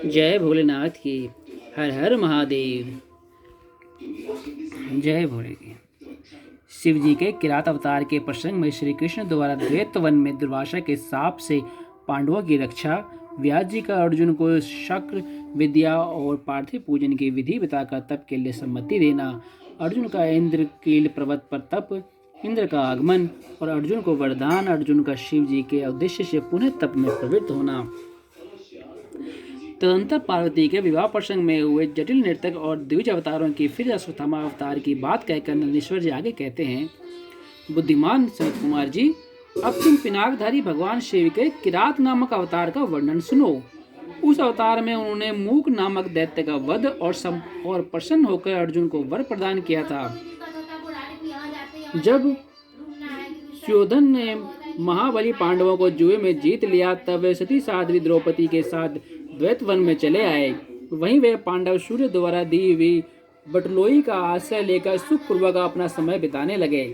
जय भोलेनाथ की। हर हर महादेव। जय भोले की। शिव जी के किरात अवतार के प्रसंग में श्री कृष्ण द्वारा द्वैत वन में दुर्वासा के साप से पांडवों की रक्षा, व्यास जी का अर्जुन को शक्र विद्या और पार्थिव पूजन की विधि बताकर तप के लिए सम्मति देना, अर्जुन का इंद्र कील पर्वत पर तप, इंद्र का आगमन और अर्जुन को वरदान, अर्जुन का शिव जी के उद्देश्य से पुनः तप में प्रवृत्त होना। तदंतर पार्वती के विवाह प्रसंग में हुए जटिल नृतक और द्विज अवतारों की फिर अश्वत्थामा अवतार की बात कहकर नंदीश्वर जी आगे कहते हैं, बुद्धिमान सनत कुमार जी, अब तुम पिनाकधारी भगवान शिव के किरात नामक अवतार का वर्णन सुनो। उस अवतार में उन्होंने मूक नामक दैत्य का वध और प्रसन्न होकर अर्जुन को वर प्रदान किया था। जब सुयोधन ने महाबली पांडवों को जुए में जीत लिया, तब वे सती साध्वी द्रौपदी के साथ द्वैत वन में चले आए। वहीं वे पांडव सूर्य द्वारा दी हुई बटलोई का आश्रय लेकर सुखपूर्वक अपना समय बिताने लगे।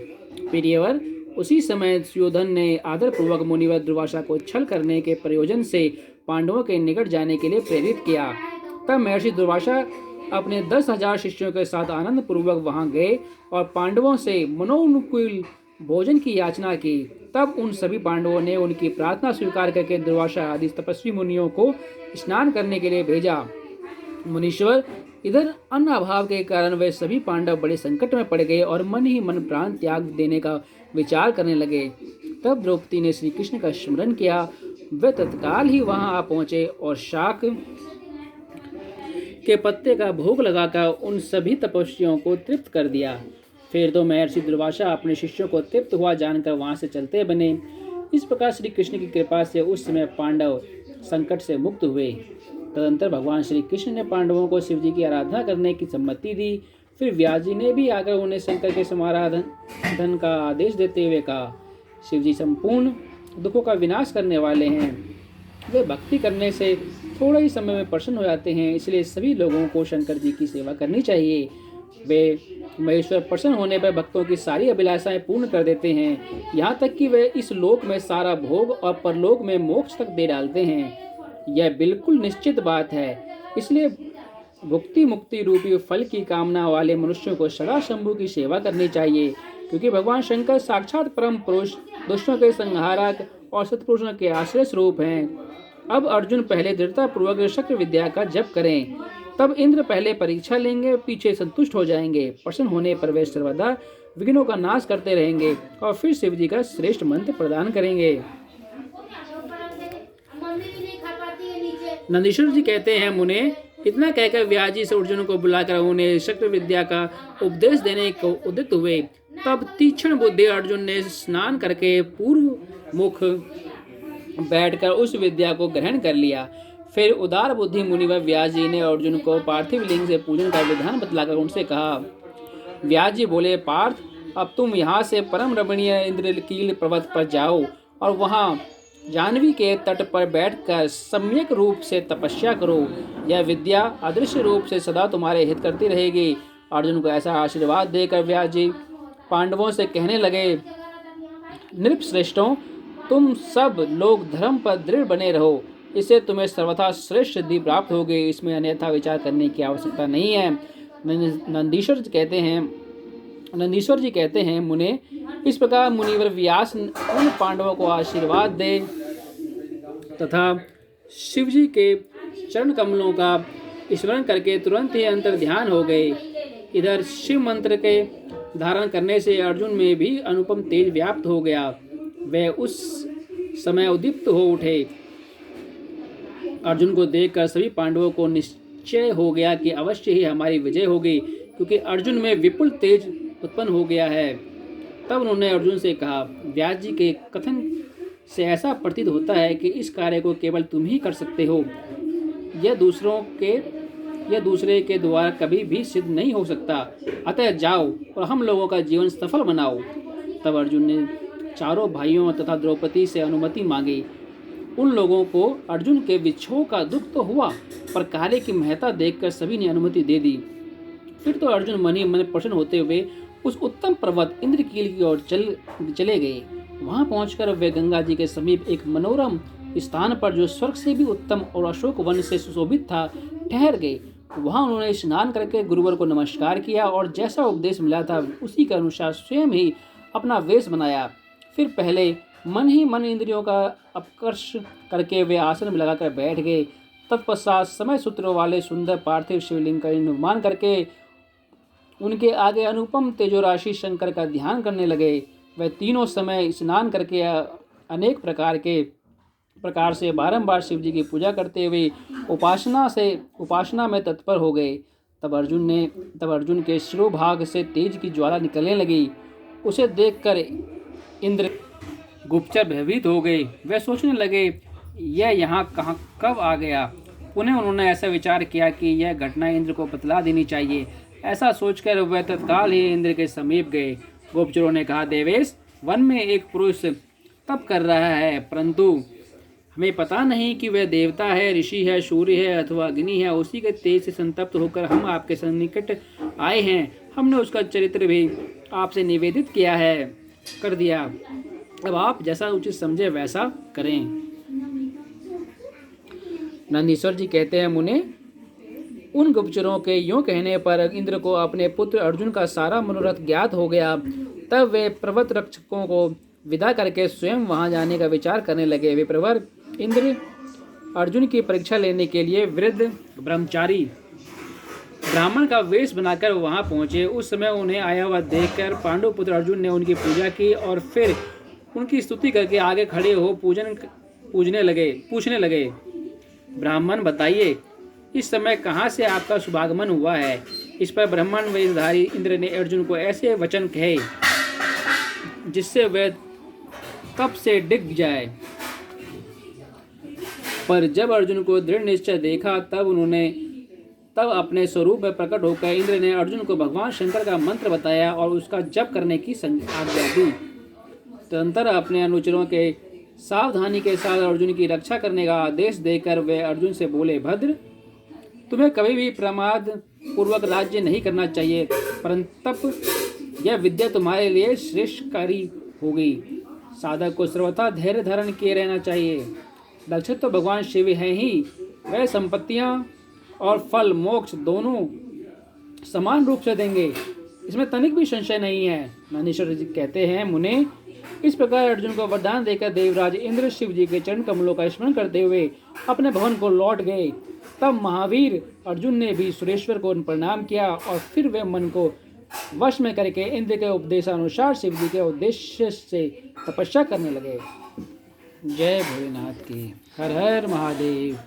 प्रियवर, उसी समय सुयोधन ने आदरपूर्वक मुनिवर दुर्वासा को छल करने के प्रयोजन से पांडवों के निकट जाने के लिए प्रेरित किया। तब महर्षि दुर्वासा अपने 10,000 शिष्यों के साथ आनंद पूर्वक वहां गए और पांडवों से मनोनुकूल भोजन की याचना की। तब उन सभी पांडवों ने उनकी प्रार्थना स्वीकार करके दुर्वासा आदि तपस्वी मुनियों को स्नान करने के लिए भेजा। मुनीश्वर, इधर अन्न अभाव के कारण वे सभी पांडव बड़े संकट में पड़ गए और मन ही मन प्राण त्याग देने का विचार करने लगे। तब द्रौपदी ने श्री कृष्ण का स्मरण किया। वे तत्काल ही वहां आ पहुंचे और शाक के पत्ते का भोग लगाकर उन सभी तपस्वियों को तृप्त कर दिया। फिर तो महर्षि दुर्वासा अपने शिष्यों को तृप्त हुआ जानकर वहां से चलते बने। इस प्रकार श्री कृष्ण की कृपा से उस समय पांडव संकट से मुक्त हुए। तदंतर भगवान श्री कृष्ण ने पांडवों को शिव जी की आराधना करने की सम्मति दी। फिर व्यास जी ने भी आकर उन्हें शंकर के समाराधन का आदेश देते हुए कहा, शिव जी संपूर्ण दुखों का विनाश करने वाले हैं। वे भक्ति करने से थोड़ा ही समय में प्रसन्न हो जाते हैं, इसलिए सभी लोगों को शंकर जी की सेवा करनी चाहिए। वे महेश्वर प्रसन्न होने पर भक्तों की सारी अभिलाषाएं पूर्ण कर देते हैं, यहाँ तक कि वे इस लोक में सारा भोग और परलोक में मोक्ष तक दे डालते हैं। यह बिल्कुल निश्चित बात है। इसलिए भुक्ति मुक्ति रूपी फल की कामना वाले मनुष्यों को सदा शंभु की सेवा करनी चाहिए, क्योंकि भगवान शंकर साक्षात परम पुरुष, दुष्टों के संहारक और सत्पुरुषों के आश्रय स्वरूप हैं। अब अर्जुन पहले दृढ़ता पूर्वक शक्र विद्या का जप करें, तब इंद्र पहले परीक्षा लेंगे, पीछे संतुष्ट हो जाएंगे। प्रसन्न होने पर वे सर्वदा विघ्नों का नाश करते रहेंगे और फिर शिव जी का श्रेष्ठ मंत्र प्रदान करेंगे। नंदीश्वर जी कहते हैं, मुने, इतना कहकर व्यास जी से अर्जुन को बुलाकर उन्हें शक्र विद्या का उपदेश देने को उद्यत हुए। तब तीक्ष्ण बुद्धि अर्जुन ने स्नान करके पूर्व मुख बैठकर उस विद्या को ग्रहण कर लिया। फिर उदार बुद्धि मुनिवर व्यास जी ने अर्जुन को पार्थिव लिंग से पूजन का विधान बतलाकर उनसे कहा। व्यास जी बोले, पार्थ, अब तुम यहाँ से परम रमणीय इंद्रकील पर्वत पर जाओ और वहाँ जाह्नवी के तट पर बैठकर सम्यक रूप से तपस्या करो। यह विद्या अदृश्य रूप से सदा तुम्हारे हित करती रहेगी। अर्जुन को ऐसा आशीर्वाद देकर व्यास जी पांडवों से कहने लगे, नृपश्रेष्ठों, तुम सब लोग धर्म पर दृढ़ बने रहो, इससे तुम्हें सर्वथा श्रेष्ठ सिद्धि प्राप्त होगी। इसमें अन्यथा विचार करने की आवश्यकता नहीं है। नंदीश्वर जी कहते हैं, मुने, इस प्रकार मुनिवर व्यास उन पांडवों को आशीर्वाद दे तथा शिव जी के चरण कमलों का स्मरण करके तुरंत ही अंतर ध्यान हो गए। इधर शिव मंत्र के धारण करने से अर्जुन में भी अनुपम तेज व्याप्त हो गया। वे उस समय उद्दीप्त हो उठे। अर्जुन को देखकर सभी पांडवों को निश्चय हो गया कि अवश्य ही हमारी विजय होगी, क्योंकि अर्जुन में विपुल तेज उत्पन्न हो गया है। तब उन्होंने अर्जुन से कहा, व्यास जी के कथन से ऐसा प्रतीत होता है कि इस कार्य को केवल तुम ही कर सकते हो। यह दूसरे के द्वारा कभी भी सिद्ध नहीं हो सकता। अतः जाओ और हम लोगों का जीवन सफल बनाओ। तब अर्जुन ने चारों भाइयों तथा द्रौपदी से अनुमति मांगी। उन लोगों को अर्जुन के विक्षोभ का दुख तो हुआ, पर कार्य की महत्ता देखकर सभी ने अनुमति दे दी। फिर तो अर्जुन मन ही मन प्रसन्न होते हुए उस उत्तम पर्वत इंद्रकील की ओर चले गए। वहां पहुंचकर वे गंगा जी के समीप एक मनोरम स्थान पर जो स्वर्ग से भी उत्तम और अशोक वन से सुशोभित था ठहर गए। वहां उन्होंने स्नान करके गुरुवर को नमस्कार किया और जैसा उपदेश मिला था उसी के अनुसार स्वयं ही अपना वेश बनाया। फिर पहले मन ही मन इंद्रियों का अपकर्ष करके वे आसन में लगाकर बैठ गए। तत्पश्चात समय सूत्रों वाले सुंदर पार्थिव शिवलिंग का निर्माण करके उनके आगे अनुपम तेजोराशि शंकर का ध्यान करने लगे। वे तीनों समय स्नान करके अनेक प्रकार से बारंबार शिव जी की पूजा करते हुए उपासना में तत्पर हो गए। तब अर्जुन के शिरोभाग से तेज की ज्वाला निकलने लगी। उसे देखकर इंद्र गुप्तचर भयभीत हो गए। वे सोचने लगे यह यहाँ कहाँ कब आ गया। पुनः उन्होंने ऐसा विचार किया कि यह घटना इंद्र को बतला देनी चाहिए। ऐसा सोचकर वह तत्काल ही इंद्र के समीप गए। गुप्तचरों ने कहा, देवेश, वन में एक पुरुष तप कर रहा है, परंतु हमें पता नहीं कि वह देवता है, ऋषि है, सूर्य है अथवा अग्नि है। उसी के तेज से संतप्त होकर हम आपके सन्निकट आए हैं। हमने उसका चरित्र भी आपसे निवेदित कर दिया। अब आप जैसा उचित समझे वैसा करें। नंदीश्वर जी कहते हैं, मुने, उन गुप्तचरों के यूं कहने पर इंद्र को अपने पुत्र अर्जुन का सारा मनोरथ ज्ञात हो गया। तब वे पर्वत रक्षकों को विदा करके स्वयं वहां जाने का विचार करने लगे। वे प्रवर इंद्र अर्जुन की परीक्षा लेने के लिए वृद्ध ब्रह्मचारी ब्राह्मण का वेश बनाकर वहां पहुंचे। उस समय उन्हें आया हुआ देखकर पांडु पुत्र अर्जुन ने उनकी पूजा की और फिर उनकी स्तुति करके आगे खड़े हो पूछने लगे, ब्राह्मण, बताइए, इस समय कहाँ से आपका शुभागमन हुआ है। इस पर ब्राह्मण वेशधारी इंद्र ने अर्जुन को ऐसे वचन कहे जिससे वह तप से डिग जाए। पर जब अर्जुन को दृढ़ निश्चय देखा तब अपने स्वरूप में प्रकट होकर इंद्र ने अर्जुन को भगवान शंकर का मंत्र बताया और उसका जप करने की आज्ञा दी। तदंतर अपने अनुचरों के सावधानी के साथ अर्जुन की रक्षा करने का आदेश देकर वे अर्जुन से बोले, भद्र, तुम्हें कभी भी प्रमाद पूर्वक राज्य नहीं करना चाहिए, परंतु यह विद्या तुम्हारे लिए श्रेष्ठकारी होगी। साधक को सर्वथा धैर्य धारण किए रहना चाहिए। लक्षित तो भगवान शिव हैं ही, वह संपत्तियां और फल मोक्ष दोनों समान रूप से देंगे, इसमें तनिक भी संशय नहीं है। नंदीश्वर जी कहते हैं, मुने, इस प्रकार अर्जुन को वरदान देकर देवराज इंद्र शिव जी के चरण कमलों का स्मरण करते हुए अपने भवन को लौट गए। तब महावीर अर्जुन ने भी सुरेश्वर को प्रणाम किया और फिर वे मन को वश में करके इंद्र के उपदेशानुसार शिव जी के उद्देश्य से तपस्या करने लगे। जय भोलेनाथ की। हर हर महादेव।